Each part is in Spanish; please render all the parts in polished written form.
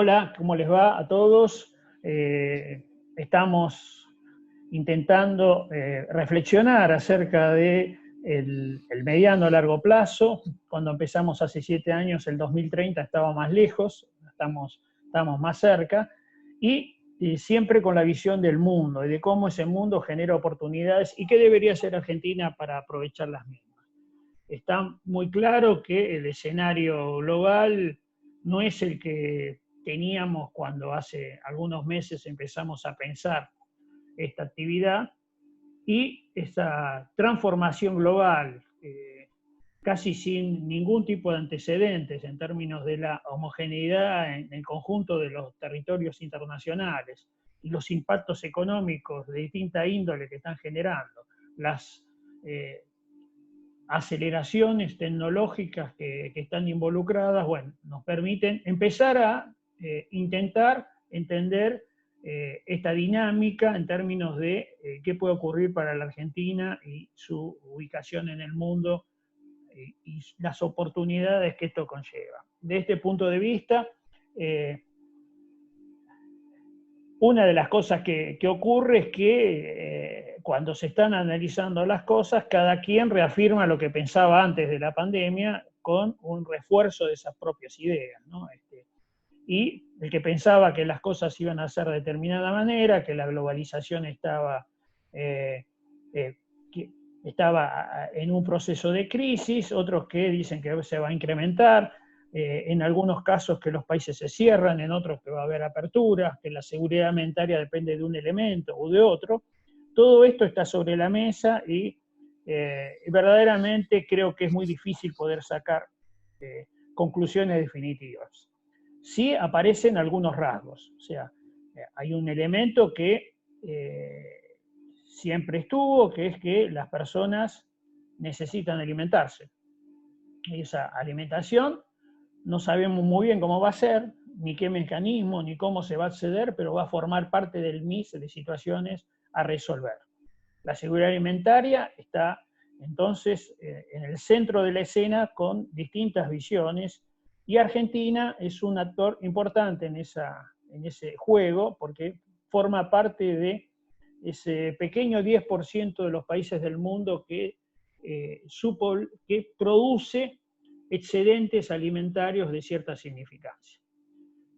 Hola, ¿cómo les va a todos? Estamos intentando reflexionar acerca de el mediano a largo plazo. Cuando empezamos hace 7 años, el 2030 estaba más lejos, estamos más cerca, y siempre con la visión del mundo y de cómo ese mundo genera oportunidades y qué debería hacer Argentina para aprovechar las mismas. Está muy claro que el escenario global no es el que teníamos cuando hace algunos meses empezamos a pensar esta actividad, y esa transformación global, casi sin ningún tipo de antecedentes en términos de la homogeneidad en el conjunto de los territorios internacionales y los impactos económicos de distinta índole que están generando, las aceleraciones tecnológicas que están involucradas, bueno, nos permiten empezar a intentar entender esta dinámica en términos de qué puede ocurrir para la Argentina y su ubicación en el mundo y las oportunidades que esto conlleva. De este punto de vista, una de las cosas que ocurre es que cuando se están analizando las cosas, cada quien reafirma lo que pensaba antes de la pandemia con un refuerzo de esas propias ideas, ¿no? Y el que pensaba que las cosas iban a ser de determinada manera, que la globalización estaba en un proceso de crisis, otros que dicen que se va a incrementar, en algunos casos que los países se cierran, en otros que va a haber aperturas, que la seguridad alimentaria depende de un elemento o de otro. Todo esto está sobre la mesa y verdaderamente creo que es muy difícil poder sacar conclusiones definitivas. Sí aparecen algunos rasgos, o sea, hay un elemento que siempre estuvo, que es que las personas necesitan alimentarse. Esa alimentación no sabemos muy bien cómo va a ser, ni qué mecanismo, ni cómo se va a acceder, pero va a formar parte del mix de situaciones a resolver. La seguridad alimentaria está entonces en el centro de la escena con distintas visiones, y Argentina es un actor importante en ese juego porque forma parte de ese pequeño 10% de los países del mundo que produce excedentes alimentarios de cierta significancia.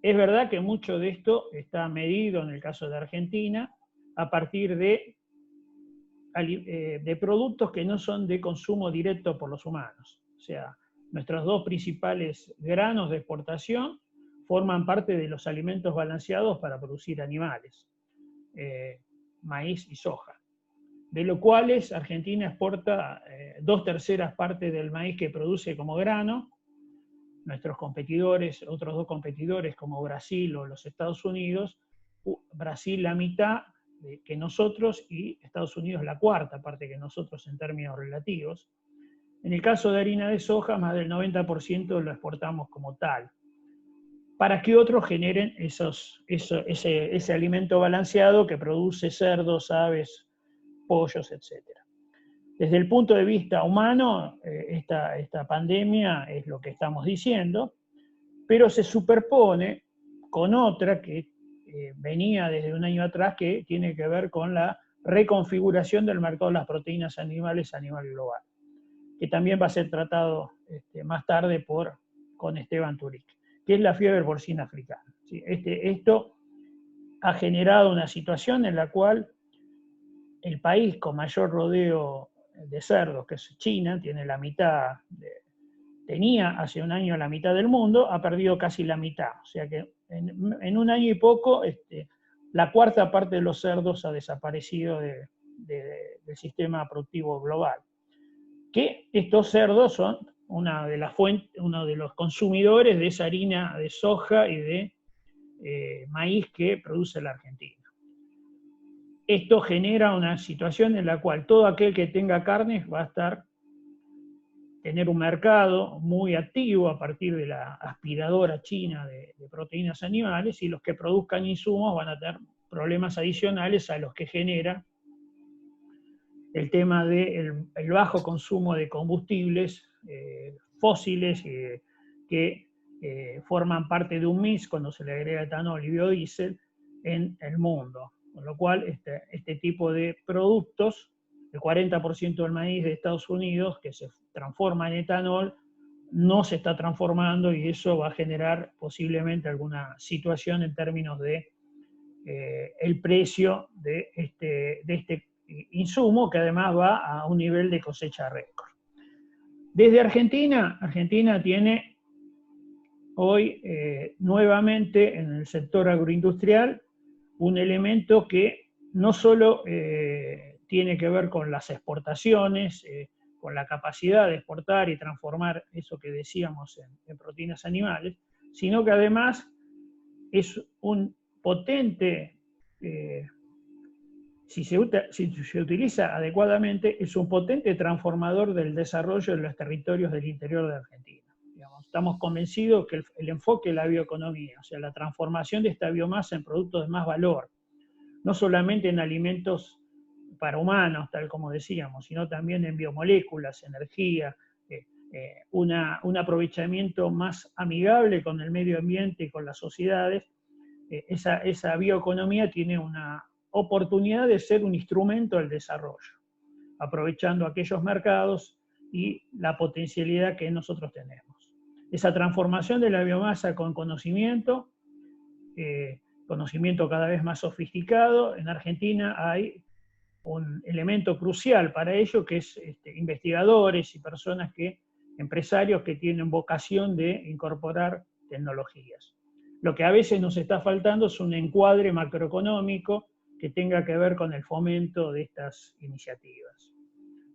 Es verdad que mucho de esto está medido, en el caso de Argentina, a partir de productos que no son de consumo directo por los humanos. O sea, nuestros dos principales granos de exportación forman parte de los alimentos balanceados para producir animales, maíz y soja, de lo cuales Argentina exporta 2/3 partes del maíz que produce como grano. Nuestros competidores, otros dos competidores como Brasil o los Estados Unidos, Brasil la mitad que nosotros y Estados Unidos la cuarta parte que nosotros en términos relativos. En el caso de harina de soja, más del 90% lo exportamos como tal, para que otros generen ese alimento balanceado que produce cerdos, aves, pollos, etc. Desde el punto de vista humano, esta pandemia es lo que estamos diciendo, pero se superpone con otra que venía desde un año atrás, que tiene que ver con la reconfiguración del mercado de las proteínas animales a nivel global, que también va a ser tratado más tarde con Esteban Turic, que es la fiebre porcina africana. ¿Sí? Esto ha generado una situación en la cual el país con mayor rodeo de cerdos, que es China, tenía hace un año la mitad del mundo, ha perdido casi la mitad. O sea que en un año y poco, la cuarta parte de los cerdos ha desaparecido del sistema productivo global. Que estos cerdos son uno de los consumidores de esa harina de soja y de maíz que produce la Argentina. Esto genera una situación en la cual todo aquel que tenga carnes va a tener un mercado muy activo a partir de la aspiradora china de proteínas animales, y los que produzcan insumos van a tener problemas adicionales a los que genera el tema del bajo consumo de combustibles fósiles que forman parte de un mix cuando se le agrega etanol y biodiesel en el mundo. Con lo cual, este tipo de productos, el 40% del maíz de Estados Unidos que se transforma en etanol, no se está transformando y eso va a generar posiblemente alguna situación en términos de el precio de este insumo, que además va a un nivel de cosecha récord. Desde Argentina, Argentina tiene hoy nuevamente en el sector agroindustrial un elemento que no solo tiene que ver con las exportaciones, con la capacidad de exportar y transformar eso que decíamos en proteínas animales, sino que además es un potente, si se utiliza adecuadamente, es un potente transformador del desarrollo de los territorios del interior de Argentina. Digamos, estamos convencidos que el enfoque de la bioeconomía, o sea, la transformación de esta biomasa en productos de más valor, no solamente en alimentos para humanos, tal como decíamos, sino también en biomoléculas, energía, un aprovechamiento más amigable con el medio ambiente y con las sociedades. Esa bioeconomía tiene una oportunidad de ser un instrumento del desarrollo, aprovechando aquellos mercados y la potencialidad que nosotros tenemos. Esa transformación de la biomasa con conocimiento, conocimiento cada vez más sofisticado. En Argentina hay un elemento crucial para ello, que es investigadores y personas empresarios que tienen vocación de incorporar tecnologías. Lo que a veces nos está faltando es un encuadre macroeconómico que tenga que ver con el fomento de estas iniciativas.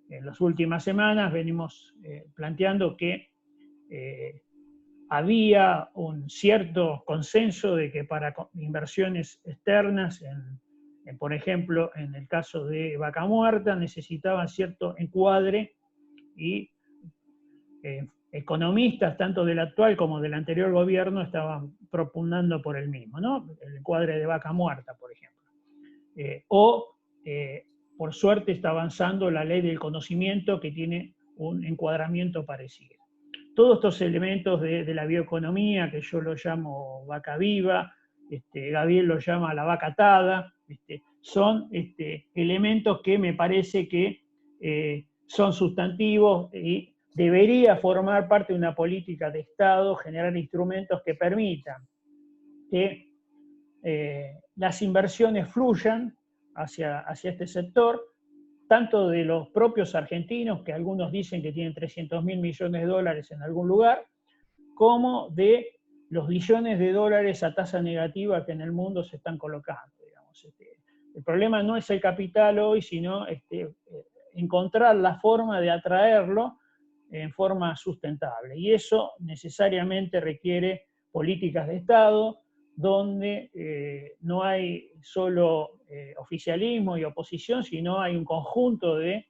En las últimas semanas venimos planteando que había un cierto consenso de que para inversiones externas, por ejemplo, en el caso de Vaca Muerta, necesitaban cierto encuadre y economistas, tanto del actual como del anterior gobierno, estaban propugnando por el mismo, ¿no? El encuadre de Vaca Muerta, por ejemplo. Por suerte, está avanzando la ley del conocimiento, que tiene un encuadramiento parecido. Todos estos elementos de la bioeconomía, que yo lo llamo vaca viva, Gabriel lo llama la vaca atada, son elementos que me parece que son sustantivos y debería formar parte de una política de Estado, generar instrumentos que permitan que las inversiones fluyan hacia este sector, tanto de los propios argentinos, que algunos dicen que tienen 300.000 millones de dólares en algún lugar, como de los billones de dólares a tasa negativa que en el mundo se están colocando. Digamos. El problema no es el capital hoy, sino encontrar la forma de atraerlo en forma sustentable. Y eso necesariamente requiere políticas de Estado, donde no hay solo oficialismo y oposición, sino hay un conjunto de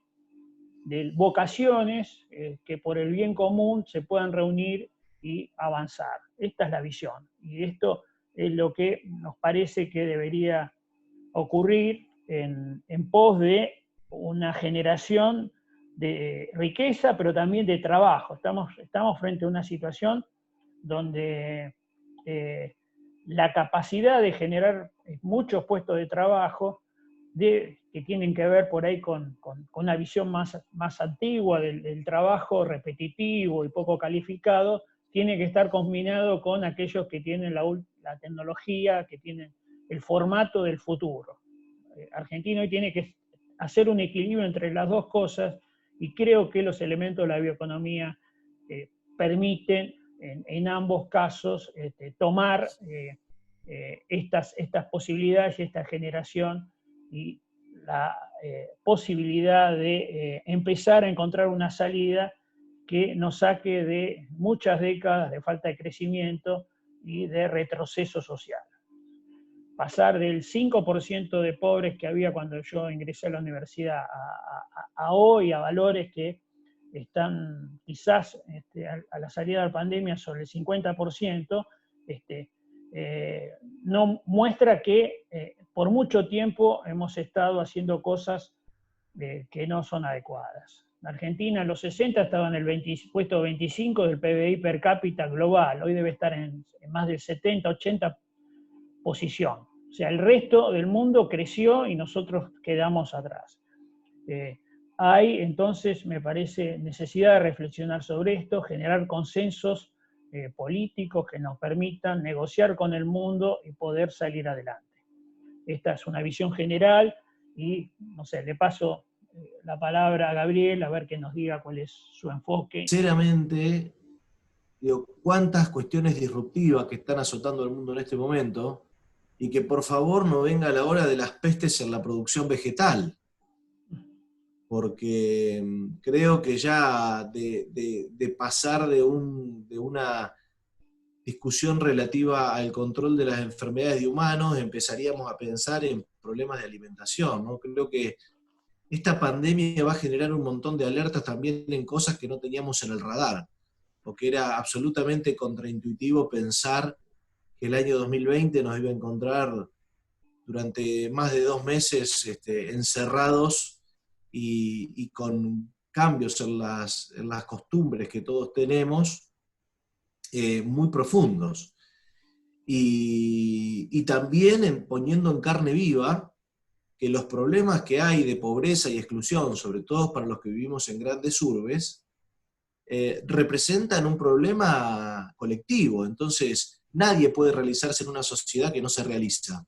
vocaciones que por el bien común se puedan reunir y avanzar. Esta es la visión, y esto es lo que nos parece que debería ocurrir en pos de una generación de riqueza, pero también de trabajo. Estamos frente a una situación donde la capacidad de generar muchos puestos de trabajo que tienen que ver por ahí con una visión más antigua del trabajo repetitivo y poco calificado, tiene que estar combinado con aquellos que tienen la tecnología, que tienen el formato del futuro. Argentina hoy tiene que hacer un equilibrio entre las dos cosas, y creo que los elementos de la bioeconomía permiten en ambos casos tomar estas posibilidades y esta generación y la posibilidad de empezar a encontrar una salida que nos saque de muchas décadas de falta de crecimiento y de retroceso social. Pasar del 5% de pobres que había cuando yo ingresé a la universidad a hoy, a valores que están quizás a la salida de la pandemia sobre el 50%, no muestra que por mucho tiempo hemos estado haciendo cosas que no son adecuadas. Argentina en los 60 estaba en el puesto 25 del PBI per cápita global, hoy debe estar en más del 70, 80 posición. O sea, el resto del mundo creció y nosotros quedamos atrás. Hay entonces, me parece, necesidad de reflexionar sobre esto, generar consensos políticos que nos permitan negociar con el mundo y poder salir adelante. Esta es una visión general y, no sé, le paso la palabra a Gabriel a ver que nos diga cuál es su enfoque. Sinceramente, digo, cuántas cuestiones disruptivas que están azotando el mundo en este momento, y que por favor no venga la hora de las pestes en la producción vegetal, porque creo que ya de pasar de una discusión relativa al control de las enfermedades de humanos, empezaríamos a pensar en problemas de alimentación, ¿no? Creo que esta pandemia va a generar un montón de alertas también en cosas que no teníamos en el radar, porque era absolutamente contraintuitivo pensar que el año 2020 nos iba a encontrar durante más de 2 meses encerrados y con cambios en las costumbres que todos tenemos muy profundos. Y también poniendo en carne viva que los problemas que hay de pobreza y exclusión, sobre todo para los que vivimos en grandes urbes, representan un problema colectivo. Entonces, nadie puede realizarse en una sociedad que no se realiza.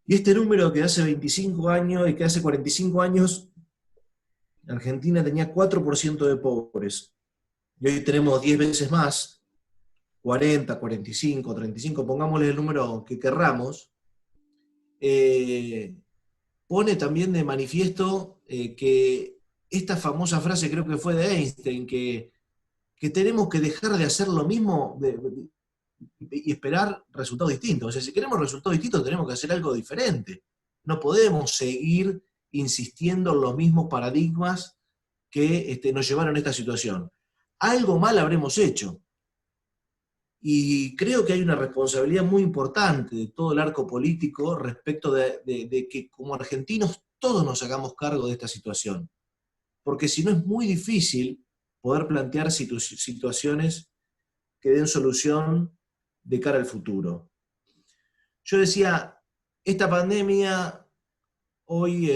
Y este número que hace 25 años y que hace 45 años, Argentina tenía 4% de pobres. Y hoy tenemos 10 veces más, 40, 45, 35, pongámosle el número que querramos, pone también de manifiesto que esta famosa frase, creo que fue de Einstein, que tenemos que dejar de hacer lo mismo y esperar resultados distintos. O sea, si queremos resultados distintos, tenemos que hacer algo diferente. No podemos seguir insistiendo en los mismos paradigmas que nos llevaron a esta situación. Algo mal habremos hecho. Y creo que hay una responsabilidad muy importante de todo el arco político respecto de que como argentinos todos nos hagamos cargo de esta situación. Porque si no es muy difícil poder plantear situaciones que den solución de cara al futuro. Yo decía, esta pandemia hoy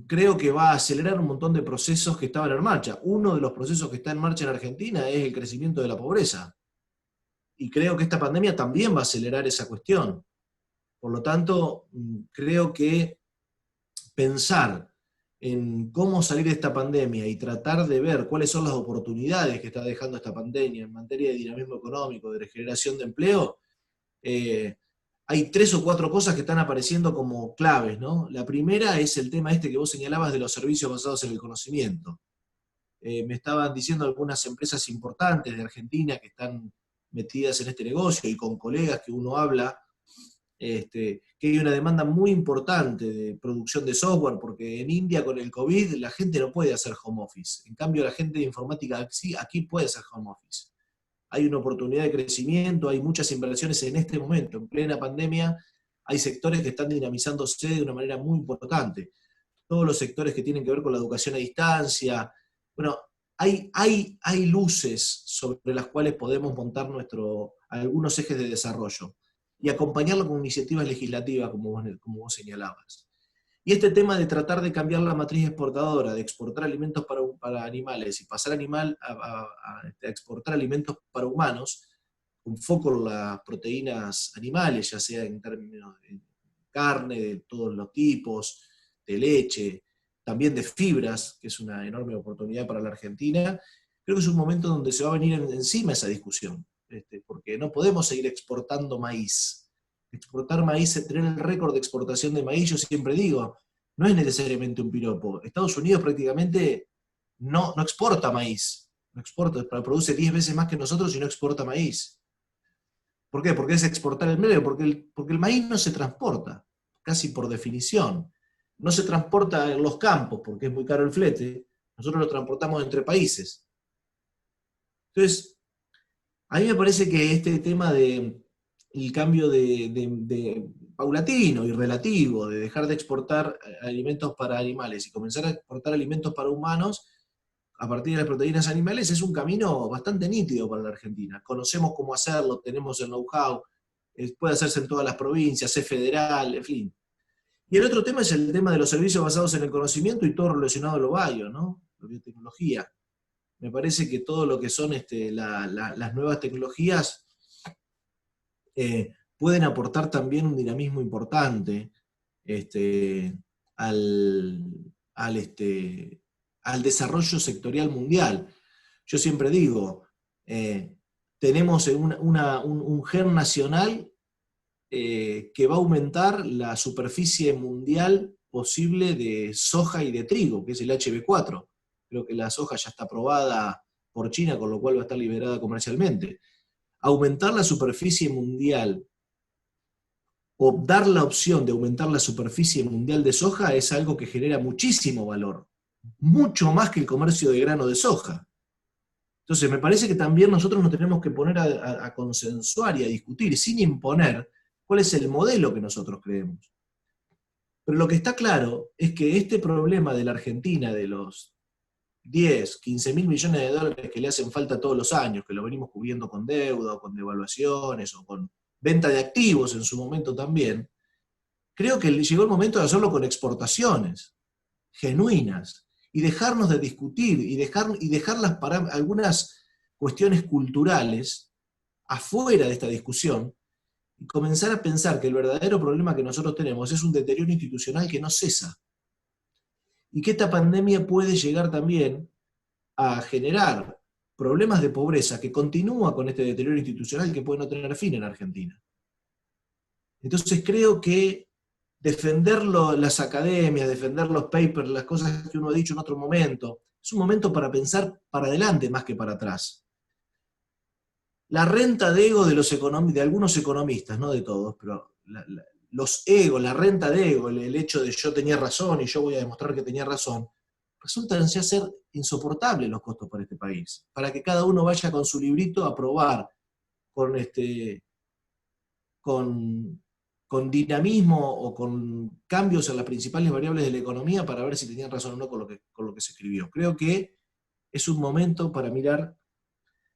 creo que va a acelerar un montón de procesos que estaban en marcha. Uno de los procesos que está en marcha en Argentina es el crecimiento de la pobreza. Y creo que esta pandemia también va a acelerar esa cuestión. Por lo tanto, creo que pensar en cómo salir de esta pandemia y tratar de ver cuáles son las oportunidades que está dejando esta pandemia en materia de dinamismo económico, de generación de empleo, hay 3 o 4 cosas que están apareciendo como claves, ¿no? La primera es el tema que vos señalabas de los servicios basados en el conocimiento. Me estaban diciendo algunas empresas importantes de Argentina que están metidas en este negocio y con colegas que uno habla, que hay una demanda muy importante de producción de software, porque en India con el COVID la gente no puede hacer home office. En cambio la gente de informática aquí puede hacer home office. Hay una oportunidad de crecimiento, hay muchas inversiones en este momento, en plena pandemia, hay sectores que están dinamizándose de una manera muy importante. Todos los sectores que tienen que ver con la educación a distancia. Bueno, hay luces sobre las cuales podemos montar algunos ejes de desarrollo y acompañarlo con iniciativas legislativas, como vos señalabas. Y este tema de tratar de cambiar la matriz exportadora, de exportar alimentos para animales y pasar a exportar alimentos para humanos, con foco en las proteínas animales, ya sea en términos de carne, de todos los tipos, de leche, también de fibras, que es una enorme oportunidad para la Argentina. Creo que es un momento donde se va a venir encima esa discusión, porque no podemos seguir exportando maíz. Exportar maíz, tener el récord de exportación de maíz, yo siempre digo, no es necesariamente un piropo. Estados Unidos prácticamente no exporta maíz, no exporta, produce 10 veces más que nosotros y no exporta maíz. ¿Por qué? Porque es exportar el medio, porque el maíz no se transporta, casi por definición. No se transporta en los campos, porque es muy caro el flete, nosotros lo transportamos entre países. Entonces, a mí me parece que este tema de el cambio de paulatino y relativo, de dejar de exportar alimentos para animales y comenzar a exportar alimentos para humanos a partir de las proteínas animales, es un camino bastante nítido para la Argentina. Conocemos cómo hacerlo, tenemos el know-how, puede hacerse en todas las provincias, es federal, en fin. Y el otro tema es el tema de los servicios basados en el conocimiento y todo relacionado a lo bio, ¿no? La biotecnología. Me parece que todo lo que son las nuevas tecnologías pueden aportar también un dinamismo importante al, al desarrollo sectorial mundial. Yo siempre digo, tenemos un gen nacional que va a aumentar la superficie mundial posible de soja y de trigo, que es el HB4. Creo que la soja ya está aprobada por China, con lo cual va a estar liberada comercialmente. Aumentar la superficie mundial o dar la opción de aumentar la superficie mundial de soja es algo que genera muchísimo valor, mucho más que el comercio de grano de soja. Entonces me parece que también nosotros nos tenemos que poner a consensuar y a discutir, sin imponer, cuál es el modelo que nosotros creemos. Pero lo que está claro es que este problema de la Argentina, de los 10, 15 mil millones de dólares que le hacen falta todos los años, que lo venimos cubriendo con deuda, o con devaluaciones, o con venta de activos en su momento también, creo que llegó el momento de hacerlo con exportaciones genuinas, y dejarnos de discutir, y dejarlas para algunas cuestiones culturales afuera de esta discusión, y comenzar a pensar que el verdadero problema que nosotros tenemos es un deterioro institucional que no cesa, y que esta pandemia puede llegar también a generar problemas de pobreza que continúa con este deterioro institucional que puede no tener fin en Argentina. Entonces creo que defender las academias, defender los papers, las cosas que uno ha dicho en otro momento, es un momento para pensar para adelante más que para atrás. La renta de ego de algunos economistas, no de todos, pero los egos, la renta de ego, el hecho de yo tenía razón y yo voy a demostrar que tenía razón, resultan ya ser insoportables los costos para este país. Para que cada uno vaya con su librito a probar con dinamismo o con cambios en las principales variables de la economía para ver si tenían razón o no con lo que se escribió. Creo que es un momento para mirar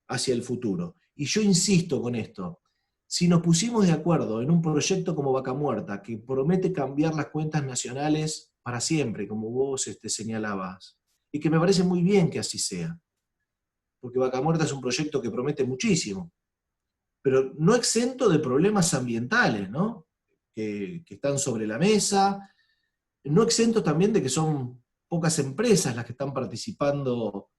hacia el futuro. Y yo insisto con esto, si nos pusimos de acuerdo en un proyecto como Vaca Muerta, que promete cambiar las cuentas nacionales para siempre, como vos señalabas, y que me parece muy bien que así sea, porque Vaca Muerta es un proyecto que promete muchísimo, pero no exento de problemas ambientales, ¿no? Que están sobre la mesa, no exento también de que son pocas empresas las que están participando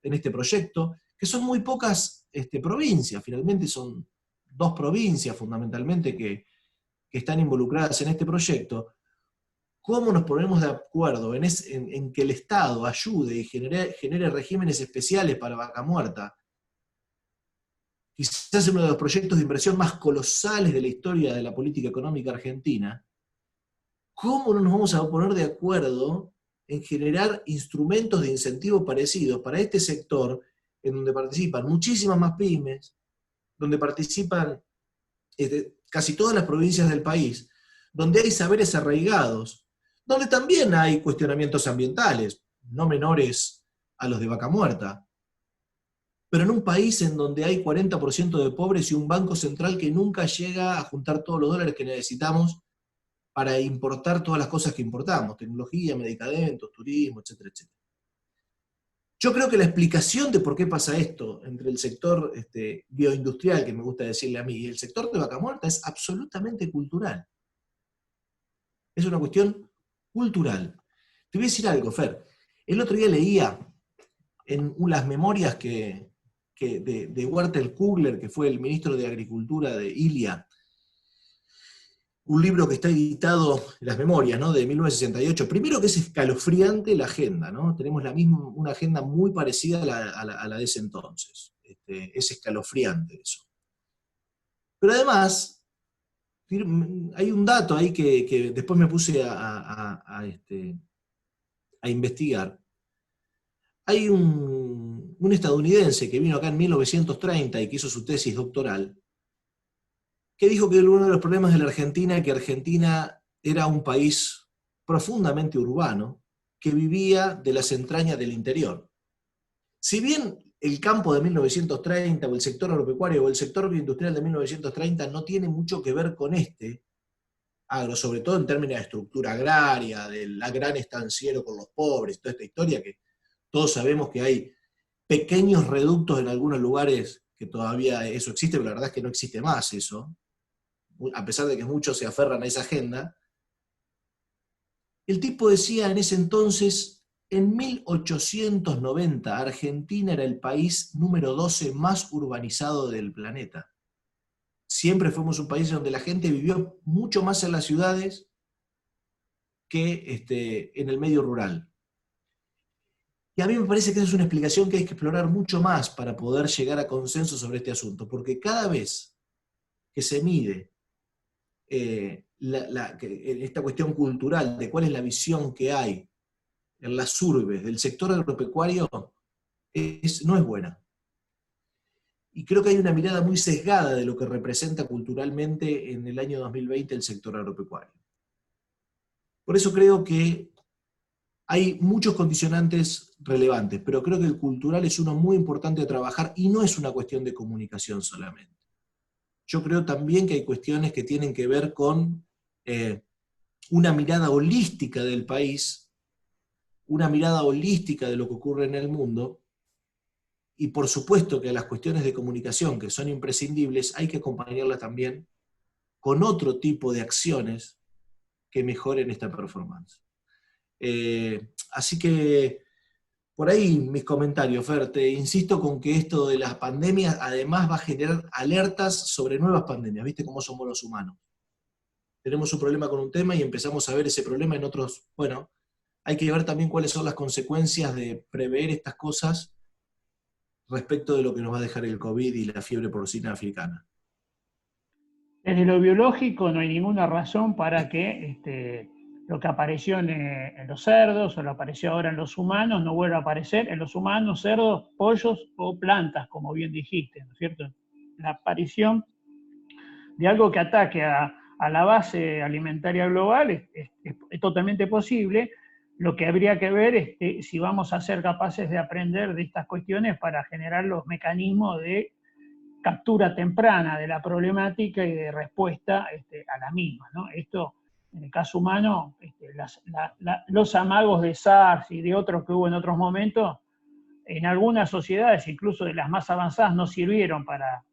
en este proyecto, que son muy pocas provincias, finalmente son 2 provincias fundamentalmente que están involucradas en este proyecto. ¿Cómo nos ponemos de acuerdo en que el Estado ayude y genere regímenes especiales para Vaca Muerta? Quizás uno de los proyectos de inversión más colosales de la historia de la política económica argentina. ¿Cómo no nos vamos a poner de acuerdo en generar instrumentos de incentivo parecidos para este sector, en donde participan muchísimas más pymes, donde participan casi todas las provincias del país, donde hay saberes arraigados, donde también hay cuestionamientos ambientales, no menores a los de Vaca Muerta, pero en un país en donde hay 40% de pobres y un banco central que nunca llega a juntar todos los dólares que necesitamos para importar todas las cosas que importamos, tecnología, medicamentos, turismo, etcétera, etcétera. Yo creo que la explicación de por qué pasa esto entre el sector bioindustrial, que me gusta decirle a mí, y el sector de Vaca Muerta es absolutamente cultural. Es una cuestión cultural. Te voy a decir algo, Fer. El otro día leía en las memorias de Werther Kugler, que fue el ministro de Agricultura de Ilia, un libro que está editado, Las Memorias, ¿no?, de 1968. Primero que es escalofriante la agenda, ¿no? Tenemos una agenda muy parecida a la de ese entonces. Es escalofriante eso. Pero además, hay un dato ahí que después me puse a investigar. Hay un estadounidense que vino acá en 1930 y que hizo su tesis doctoral, que dijo que uno de los problemas de la Argentina es que Argentina era un país profundamente urbano que vivía de las entrañas del interior. Si bien el campo de 1930 o el sector agropecuario o el sector bioindustrial de 1930 no tiene mucho que ver con este agro, sobre todo en términos de estructura agraria, del gran estanciero con los pobres, toda esta historia que todos sabemos que hay pequeños reductos en algunos lugares que todavía eso existe, pero la verdad es que no existe más eso, a pesar de que muchos se aferran a esa agenda. El tipo decía en ese entonces, en 1890, Argentina era el país número 12 más urbanizado del planeta. Siempre fuimos un país donde la gente vivió mucho más en las ciudades que en el medio rural. Y a mí me parece que esa es una explicación que hay que explorar mucho más para poder llegar a consenso sobre este asunto, porque cada vez que se mide esta cuestión cultural de cuál es la visión que hay en las urbes del sector agropecuario, no es buena. Y creo que hay una mirada muy sesgada de lo que representa culturalmente en el año 2020 el sector agropecuario. Por eso creo que hay muchos condicionantes relevantes, pero creo que el cultural es uno muy importante de trabajar y no es una cuestión de comunicación solamente. Yo creo también que hay cuestiones que tienen que ver con una mirada holística del país, una mirada holística de lo que ocurre en el mundo, y por supuesto que a las cuestiones de comunicación, que son imprescindibles, hay que acompañarlas también con otro tipo de acciones que mejoren esta performance. Así que por ahí mis comentarios, Fer, te insisto con que esto de las pandemias además va a generar alertas sobre nuevas pandemias, ¿viste cómo somos los humanos? Tenemos un problema con un tema y empezamos a ver ese problema en otros. Bueno, hay que ver también cuáles son las consecuencias de prever estas cosas respecto de lo que nos va a dejar el COVID y la fiebre porcina africana. Desde lo biológico no hay ninguna razón para que lo que apareció en los cerdos o lo apareció ahora en los humanos no vuelva a aparecer en los humanos, cerdos, pollos o plantas, como bien dijiste, ¿no es cierto? La aparición de algo que ataque a la base alimentaria global es totalmente posible. Lo que habría que ver es si vamos a ser capaces de aprender de estas cuestiones para generar los mecanismos de captura temprana de la problemática y de respuesta a la misma, ¿no? Esto, en el caso humano, los amagos de SARS y de otros que hubo en otros momentos, en algunas sociedades, incluso de las más avanzadas, no sirvieron para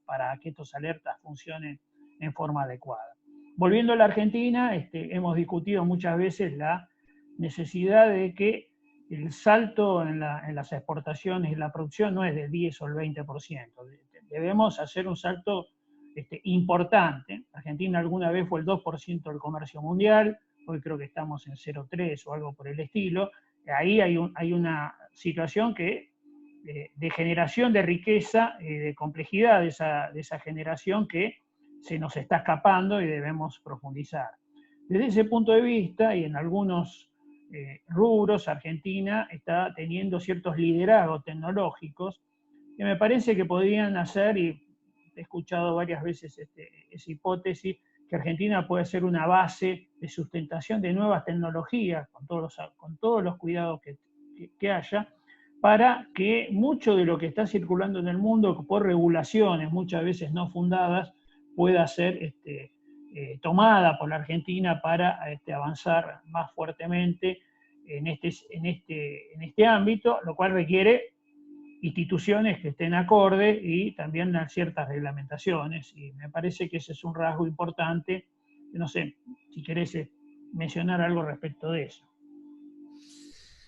que estos alertas funcionen en forma adecuada. Volviendo a la Argentina, hemos discutido muchas veces la necesidad de que el salto en las exportaciones y la producción no es del 10 o el 20%. Debemos hacer un salto importante. Argentina alguna vez fue el 2% del comercio mundial, hoy creo que estamos en 0,3 o algo por el estilo. Ahí hay una situación que de generación de riqueza, de complejidad de esa generación que se nos está escapando y debemos profundizar. Desde ese punto de vista, y en algunos rubros, Argentina está teniendo ciertos liderazgos tecnológicos que me parece que podrían hacer, y he escuchado varias veces esa hipótesis, que Argentina puede ser una base de sustentación de nuevas tecnologías, con todos los cuidados que haya, para que mucho de lo que está circulando en el mundo por regulaciones, muchas veces no fundadas, pueda ser tomada por la Argentina para avanzar más fuertemente en este ámbito, lo cual requiere instituciones que estén acorde y también ciertas reglamentaciones. Y me parece que ese es un rasgo importante. No sé si querés mencionar algo respecto de eso.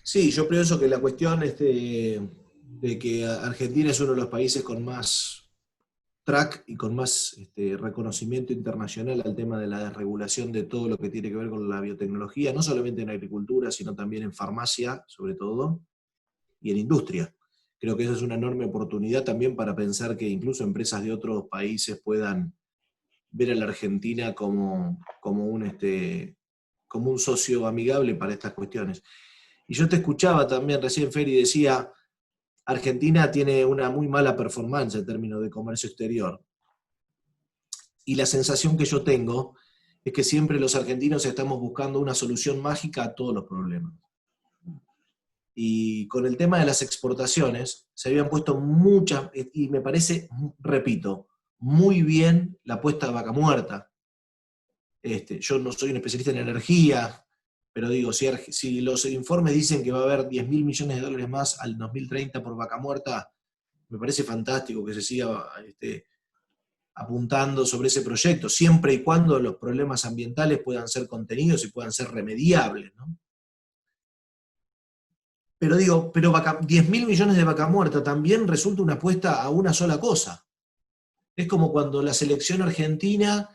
Sí, yo pienso que la cuestión de que Argentina es uno de los países con más track y con más reconocimiento internacional al tema de la desregulación de todo lo que tiene que ver con la biotecnología, no solamente en agricultura, sino también en farmacia, sobre todo, y en industria. Creo que esa es una enorme oportunidad también para pensar que incluso empresas de otros países puedan ver a la Argentina como un socio amigable para estas cuestiones. Y yo te escuchaba también recién, Fer, y decía, Argentina tiene una muy mala performance en términos de comercio exterior. Y la sensación que yo tengo es que siempre los argentinos estamos buscando una solución mágica a todos los problemas. Y con el tema de las exportaciones, se habían puesto muchas, y me parece, repito, muy bien la apuesta de Vaca Muerta. Yo no soy un especialista en energía, pero digo, si los informes dicen que va a haber 10.000 millones de dólares más al 2030 por Vaca Muerta, me parece fantástico que se siga apuntando sobre ese proyecto, siempre y cuando los problemas ambientales puedan ser contenidos y puedan ser remediables, ¿no? Pero digo, 10.000 millones de Vaca Muerta también resulta una apuesta a una sola cosa. Es como cuando la selección argentina,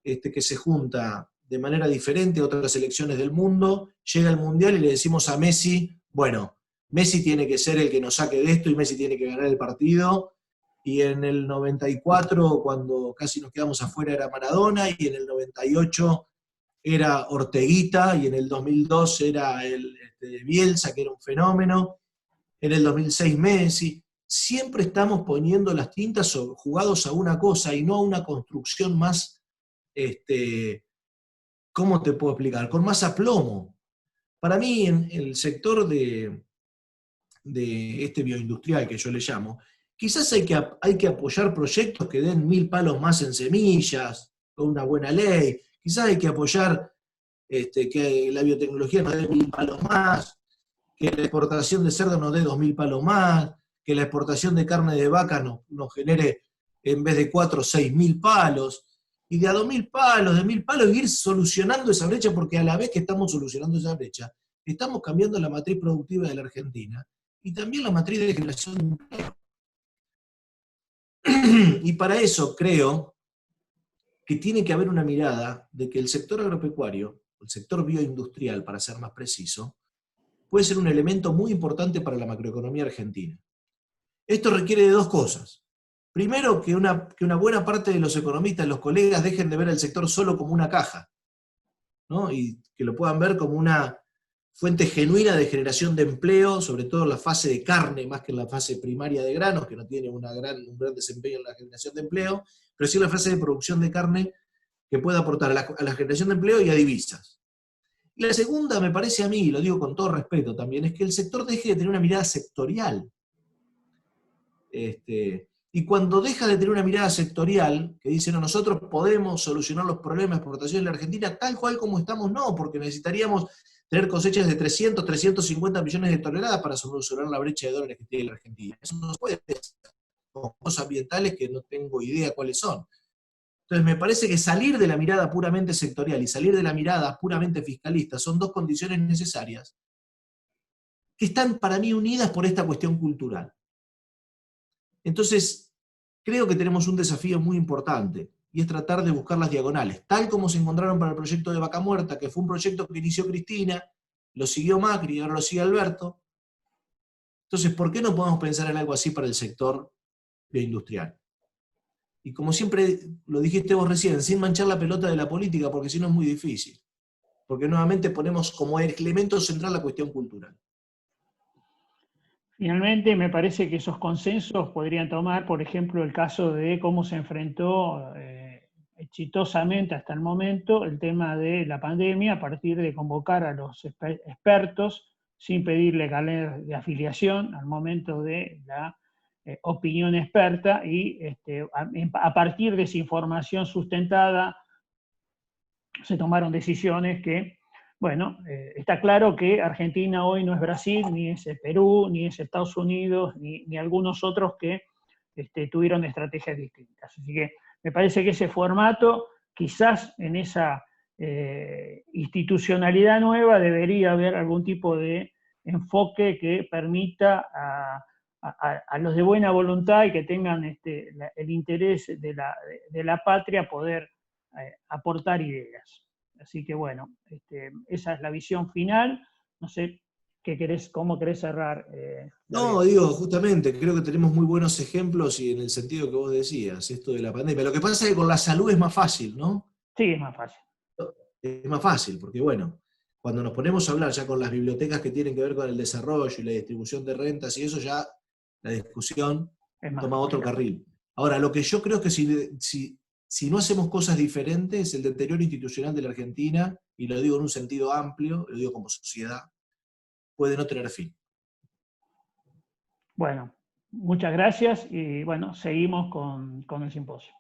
que se junta de manera diferente a otras selecciones del mundo, llega al Mundial y le decimos a Messi, bueno, Messi tiene que ser el que nos saque de esto y Messi tiene que ganar el partido. Y en el 94, cuando casi nos quedamos afuera, era Maradona, y en el 98 era Orteguita, y en el 2002 era Bielsa, que era un fenómeno, en el 2006 Messi. Siempre estamos poniendo las tintas jugados a una cosa y no a una construcción más, ¿cómo te puedo explicar? Con más aplomo. Para mí, en el sector de este bioindustrial que yo le llamo, quizás hay que apoyar proyectos que den 1.000 palos más en semillas, con una buena ley. Quizás hay que apoyar que la biotecnología nos dé 1.000 palos más, que la exportación de cerdo nos dé 2.000 palos más, que la exportación de carne de vaca nos genere, en vez de 4, 6.000 palos. Y de a 2.000 palos, de 1.000 palos, ir solucionando esa brecha, porque a la vez que estamos solucionando esa brecha, estamos cambiando la matriz productiva de la Argentina y también la matriz de generación de empleo. Y para eso creo que tiene que haber una mirada de que el sector agropecuario, el sector bioindustrial, para ser más preciso, puede ser un elemento muy importante para la macroeconomía argentina. Esto requiere de dos cosas. Primero, que una buena parte de los economistas, los colegas, dejen de ver el sector solo como una caja, ¿no? Y que lo puedan ver como una fuente genuina de generación de empleo, sobre todo en la fase de carne, más que en la fase primaria de granos, que no tiene un gran desempeño en la generación de empleo, pero sí en la fase de producción de carne, que puede aportar a la generación de empleo y a divisas. Y la segunda, me parece a mí, y lo digo con todo respeto también, es que el sector deje de tener una mirada sectorial. Y cuando deja de tener una mirada sectorial, que dice, no, nosotros podemos solucionar los problemas de exportación en la Argentina tal cual como estamos, no, porque necesitaríamos tener cosechas de 300, 350 millones de toneladas para solucionar la brecha de dólares que tiene la Argentina. Eso no se puede hacer con cosas ambientales que no tengo idea cuáles son. Entonces me parece que salir de la mirada puramente sectorial y salir de la mirada puramente fiscalista son dos condiciones necesarias que están para mí unidas por esta cuestión cultural. Entonces, creo que tenemos un desafío muy importante, y es tratar de buscar las diagonales, tal como se encontraron para el proyecto de Vaca Muerta, que fue un proyecto que inició Cristina, lo siguió Macri y ahora lo sigue Alberto. Entonces, ¿por qué no podemos pensar en algo así para el sector bioindustrial? Y como siempre lo dijiste vos recién, sin manchar la pelota de la política, porque si no es muy difícil. Porque nuevamente ponemos como elemento central la cuestión cultural. Finalmente, me parece que esos consensos podrían tomar, por ejemplo, el caso de cómo se enfrentó exitosamente hasta el momento el tema de la pandemia a partir de convocar a los expertos sin pedirle carnet de afiliación al momento de la opinión experta y a partir de esa información sustentada se tomaron decisiones que, bueno, está claro que Argentina hoy no es Brasil, ni es Perú, ni es Estados Unidos, ni algunos otros que tuvieron estrategias distintas. Así que me parece que ese formato, quizás en esa institucionalidad nueva, debería haber algún tipo de enfoque que permita a los de buena voluntad y que tengan el interés de la patria poder aportar ideas. Así que bueno, esa es la visión final. No sé cómo querés cerrar. No, digo, justamente, creo que tenemos muy buenos ejemplos y en el sentido que vos decías, esto de la pandemia. Lo que pasa es que con la salud es más fácil, ¿no? Sí, es más fácil. Es más fácil, porque bueno, cuando nos ponemos a hablar ya con las bibliotecas que tienen que ver con el desarrollo y la distribución de rentas y eso, ya la discusión toma otro carril. Ahora, lo que yo creo es que si si no hacemos cosas diferentes, el deterioro institucional de la Argentina, y lo digo en un sentido amplio, lo digo como sociedad, puede no tener fin. Bueno, muchas gracias y bueno, seguimos con el simposio.